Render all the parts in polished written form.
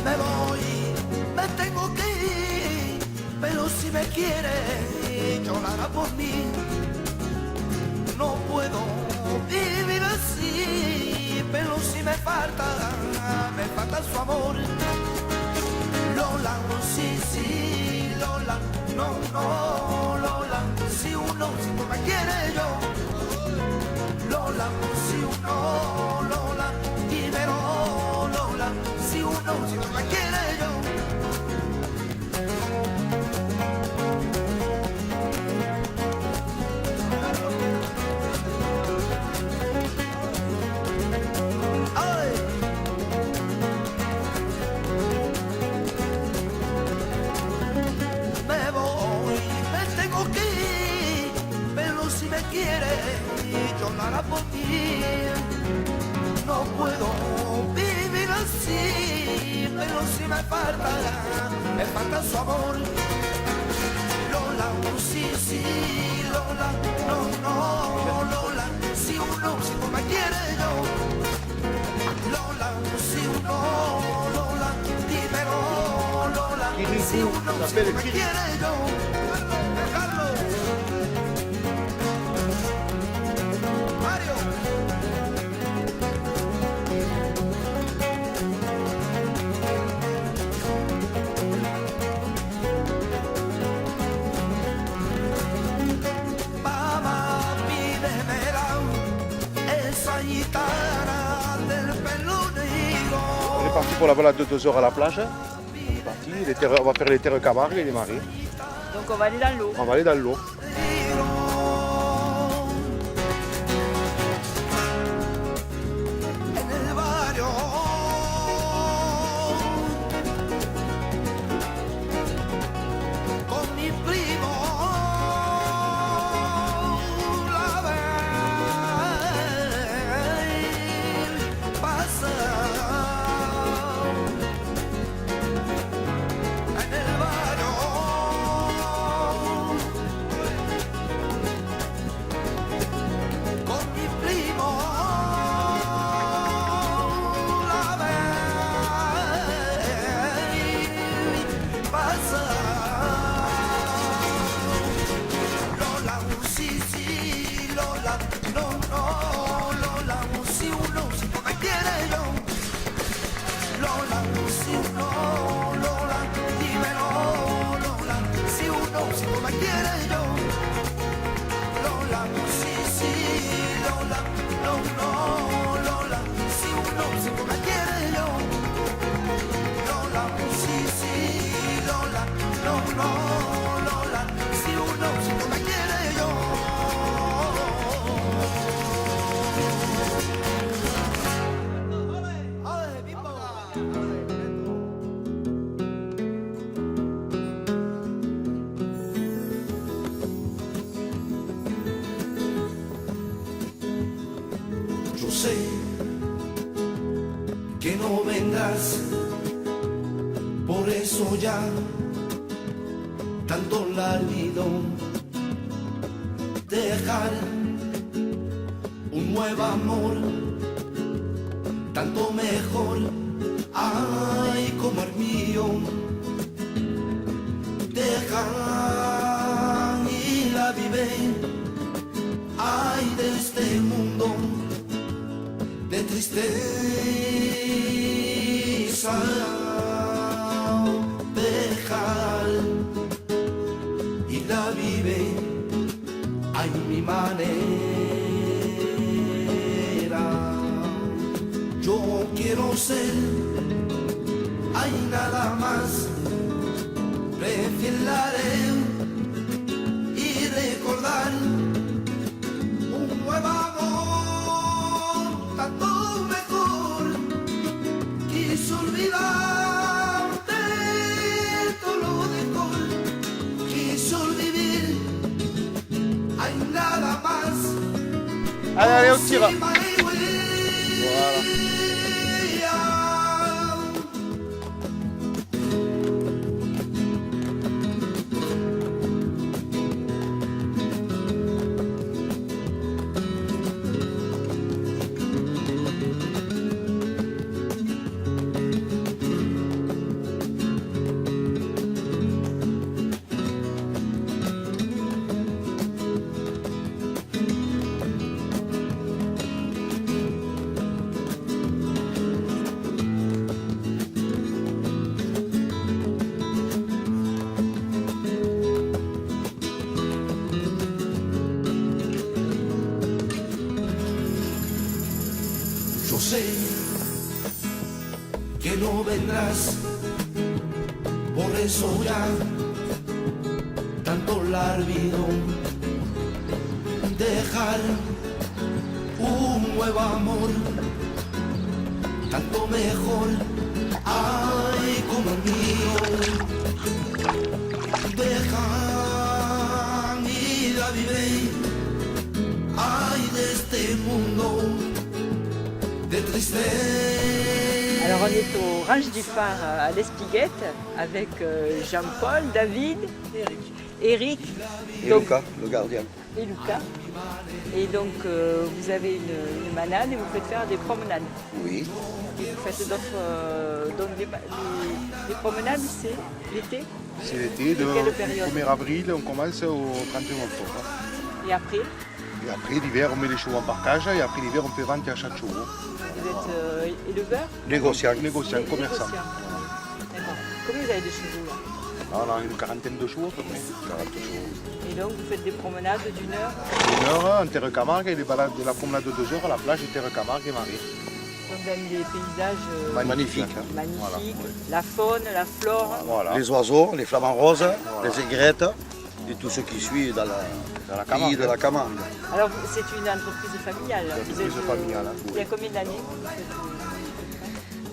Me voy, me tengo que ir, pero si me quiere, llorará por mí. No puedo vivir así, pero si me falta su amor. Lola, sí, sí, Lola, no, no, Lola, si tú me quieres yo. Lola, si uno, Lola, dímelo, Lola, si tú me quieres yo. Llorará por mí. No puedo vivir así, pero si me falta su amor. Lola, sí, sí, Lola, no, no, Lola, si tú me quieres yo. Lola, si Lola, dímelo, Lola, si tú me quieres yo. On est parti pour la balade de 2 heures à la plage. On est parti, on va faire les terres Camargue et les marais. Donc on va aller dans l'eau. On va aller dans l'eau. Sé que no vendrás, por eso ya tanto larguido dejar un nuevo amor, tanto mejor, ay, como el mío, dejar y la vive, ay, de este mundo de tristeza, dejar y la vive, ay, mi manera. Yo quiero ser, ay, nada más, prefiero y recordar un nuevo amor, tanto mejor. Quise olvidarte todo lo mejor, quise vivir, hay nada más. Allez, allez, on tire. Voilà. que no vendrás. Por eso ya tanto largo dejar un nuevo amor, tanto mejor, ay, como el mío. Deja ir a vivir, ay, de este mundo de tristeza. Alors on est au Ranch du Phare à l'Espiguette avec Jean-Paul, David, Eric Et donc, Lucas, le gardien. et Lucas. Et donc vous avez une manade et vous faites faire des promenades. Oui. Et vous faites d'autres. Donc les promenades, c'est l'été C'est l'été, de quelle période 1er avril, on commence au 31 octobre. et après Et après l'hiver, on met les chevaux en parcage et après l'hiver, on fait vente à chaque chevaux. vous êtes éleveur Négociant. Négociant, commerçant. D'accord. Combien vous avez de chevaux là? Alors, on a une quarantaine de chevaux à peu près. 40 chevaux. Et donc vous faites des promenades d'une heure. Une heure en terre Camargue et les balades de la promenade de 2 heures à la plage de terre Camargue et Marais. Donc dans des paysages Magnifique. Hein. magnifiques, la faune, la flore. Voilà. Les oiseaux, les flamants roses, les aigrettes et tout ce qui suit dans la Camargue. pays de la Camargue. Alors c'est une entreprise familiale. Une Vous entreprise familiale, hein. Il y a combien d'années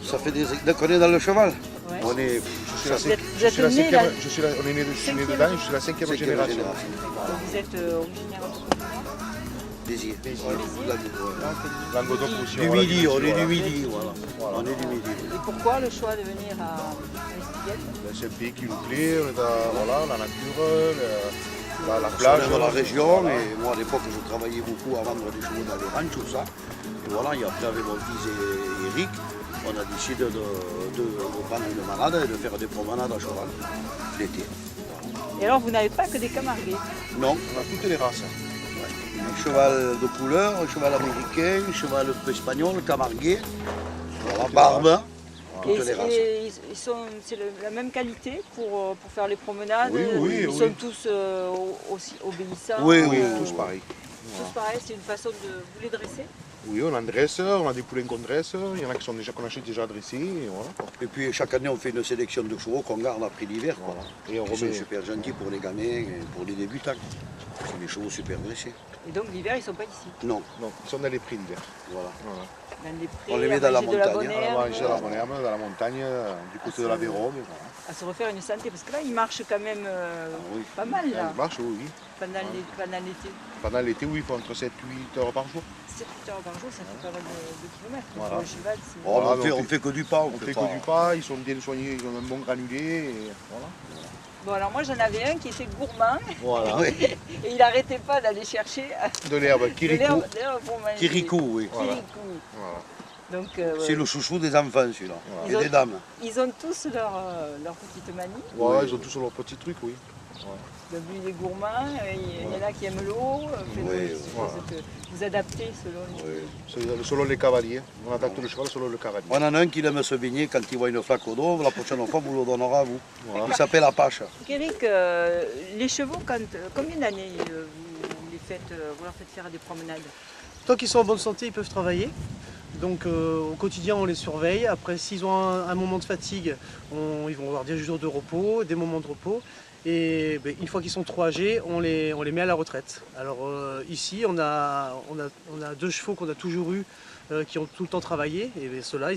Ça fait des qu'on est dans le cheval. Ouais. On est Je suis Vous êtes né là. on est né, je suis né cinquième. dedans, je suis la 5e cinquième génération. génération. Vous êtes originaire de Béziers. Languedoc aussi. Du voilà, midi, on est voilà. du midi. Voilà. On est du midi. Et pourquoi le choix de venir à Espiguette? Ben, c'est un pays qui nous plaît, on est voilà, la nature, la On plage. est dans la région Voilà. et moi à l'époque je travaillais beaucoup à vendre des chevaux dans les ranchs, tout ça. Et voilà, et après avec mon fils et Eric, on a décidé de prendre une manade et de faire des promenades à cheval l'été. Et alors vous n'avez pas que des Camarguais. Non, On a toutes les races. un cheval de couleur, un cheval américain, un cheval espagnol, camarguais, voilà, barbe, Et, toutes les races. c'est la même qualité pour faire les promenades. Oui, oui, Ils oui. sont tous aussi obéissants. Oui, oui, Tous pareils. Tous pareil, c'est une façon de vous les dresser. Oui, on en dresse, on a des poulains qu'on dresse, il y en a qu'on achète déjà dressés, et voilà. Et puis chaque année on fait une sélection de chevaux qu'on garde après l'hiver. quoi. Et on Ils sont remet. super gentils pour les gamins et pour les débutants. C'est des chevaux super dressés. Et donc l'hiver, ils ne sont pas ici. Non, Non, ils sont dans les prés l'hiver. voilà. Voilà. Dans les prés, On les met à dans la manger de la montagne, bonne On va herbe, manger dans la bonne herbe, dans la montagne, du côté de l'Aveyron. mais voilà. à se refaire une santé. Parce que là, ils marchent quand même oui. pas mal là, Il marche, oui. pendant l'été. Pendant l'été, oui, il faut entre 7 et 8 heures par jour. 7 heures par jour, ça fait pas mal de kilomètres. Voilà. Pour le cheval, c'est... Oh, Voilà, on fait que du pas. On fait que du pas, ils sont bien soignés, ils ont un bon granulé. Et voilà. Bon, alors moi, j'en avais un qui était gourmand Voilà. Oui. et il n'arrêtait pas d'aller chercher De l'herbe, de Kirikou. l'herbe pour manger. Kirikou, oui. Voilà. Kirikou. Voilà. Donc, C'est le chouchou des enfants celui-là. Ils Et ont- des dames. ils ont tous leur petite manie. Ouais, ils ont tous leurs petits trucs, oui. Donc lui, il est gourmand, il y en a qui aiment l'eau. Oui, voilà. Vous adaptez selon les... Oui. Selon les cavaliers. On adapte le cheval selon le cavalier. On en a un qui aime se baigner quand il voit une flaque d'eau. La prochaine fois, vous le donnerez à vous. Voilà. Il s'appelle Apache. Eric, les chevaux, combien d'années vous leur faites faire des promenades? Tant qu'ils sont en bonne santé, ils peuvent travailler. Donc au quotidien, on les surveille. Après, s'ils ont un moment de fatigue, ils vont avoir des jours de repos, des moments de repos. Et une fois qu'ils sont trop âgés, on les met à la retraite. Alors ici, on a 2 chevaux qu'on a toujours eus, qui ont tout le temps travaillé. Et ceux-là,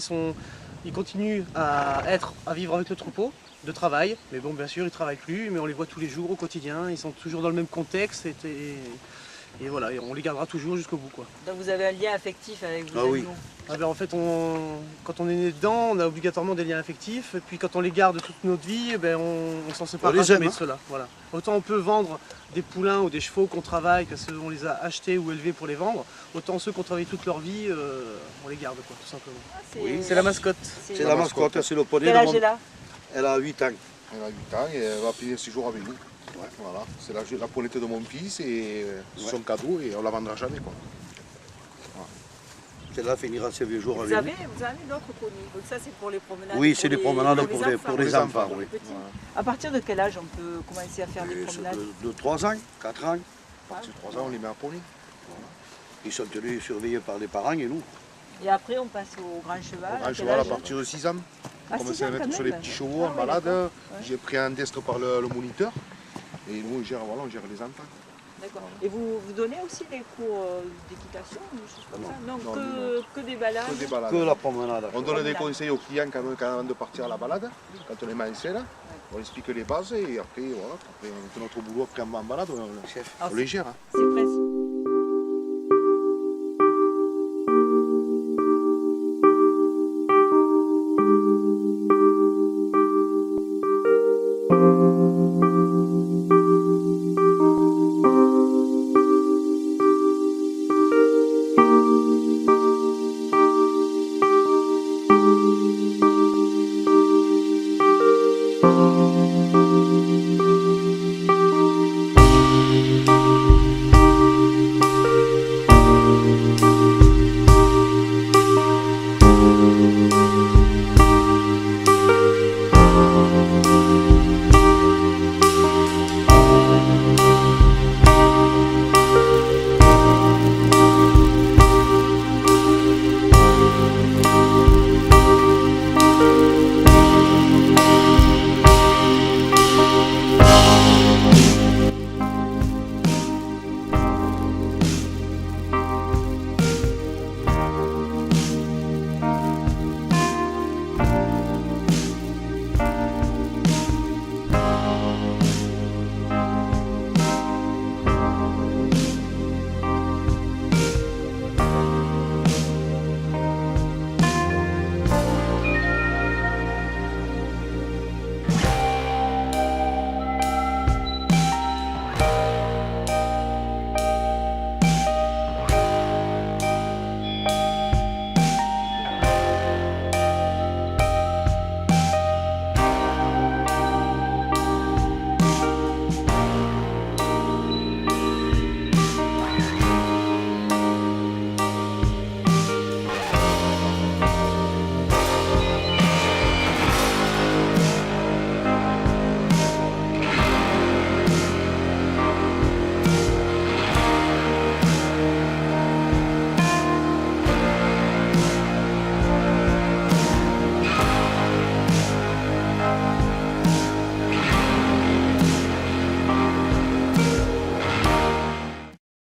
ils continuent à vivre avec le troupeau de travail. Mais bon, bien sûr, ils ne travaillent plus, mais on les voit tous les jours au quotidien. Ils sont toujours dans le même contexte. Et voilà, et on les gardera toujours jusqu'au bout, quoi. Donc vous avez un lien affectif avec vos Ah oui. animaux. Ah ben, en fait, quand on est né dedans, on a obligatoirement des liens affectifs. Et puis quand on les garde toute notre vie, on s'en On séparera les jamais aime, de ceux-là. Voilà. Autant on peut vendre des poulains ou des chevaux qu'on travaille, parce qu'on les a achetés ou élevés pour les vendre. Autant ceux qu'on travaille toute leur vie, on les garde, quoi, tout simplement. Ah, Oui, C'est la mascotte. C'est la mascotte, c'est le poney Quel de âge mon... est là? Elle a 8 ans. Elle a 8 ans et elle va payer 6 jours avec nous. Ouais, voilà. C'est la poulette de mon fils et son cadeau et on la vendra jamais, quoi. Celle-là finira ses vieux jours Vous avec avez nous. d'autres poneys. Donc ça c'est pour les promenades. Oui, c'est des promenades pour les enfants. pour les Oui. petits. À partir de quel âge on peut commencer à faire des Et promenades? de 3 ans, 4 ans. À partir de 3 ans, on les met à poney. Ils sont tenus et surveillés par les parents et nous. Et après, on passe au grand cheval. Au grand quel cheval à âge? partir de 6 ans. Ah, On 6 commence à ans, les quand mettre sur les même. petits chevaux en oui, balade. d'accord. Ouais. J'ai pris un destre par le moniteur. Et nous, on gère les enfants. D'accord. Et vous donnez aussi des cours d'équitation ou des choses comme ça? Non, non, que des balades. Que des balades. Que la promenade. On donne des conseils aux clients quand avant de partir à la balade, quand on est mancé là. On explique les bases et après, voilà, après on fait notre boulot après en balade, Chef. on les gère. hein. C'est principal.